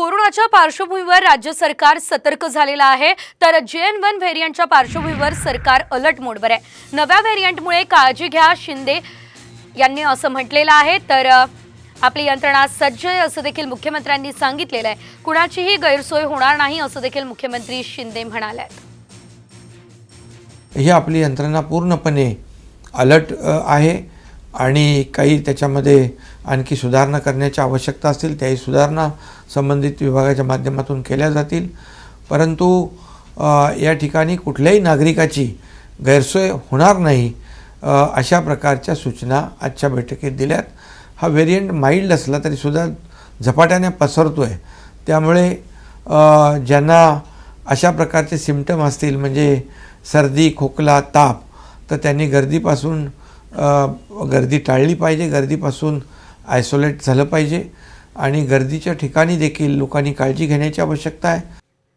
कोरोनाच्या पार्श्वभूमीवर राज्य सरकार सतर्क झालेलं आहे, तर JN1 व्हेरियंटच्या पार्श्वभूमीवर सरकार अलर्ट मोडवर आहे। नव्या व्हेरियंटमुळे काळजी घ्या, शिंदे यांनी असं म्हटलेलं आहे। तर आपली यंत्रणा सज्ज आहे असं देखील मुख्यमंत्र्यांनी सांगितलेलं आहे। कुणाचीही गैरसोय होणार नाही असं देखील मुख्यमंत्री शिंदे म्हणाले। ही आपली यंत्रणा पूर्णपणे अलर्ट आहे आणि काही त्याच्यामध्ये आणखी सुधारणा करण्याची आवश्यकता असतील त्याही सुधारणा संबंधित विभागाच्या माध्यमातून केल्या जातील। परंतु या ठिकाणी कुठल्याही नागरिकाची गैरसोय होणार नाही अशा प्रकारच्या सूचना आजच्या बैठकीत दिल्यात। हा व्हेरियंट माइल्ड असला तरी सुद्धा झपाट्याने पसरतोय, त्यामुळे ज्यांना अशा प्रकारचे सिम्पटम असतील म्हणजे सर्दी, खोकला, ताप, तर त्यांनी गर्दी टाळली पाहिजे, गर्दीपासून आयसोलेट झालं पाहिजे आणि गर्दीच्या ठिकाणी देखील लोकांनी काळजी घेण्याची आवश्यकता आहे।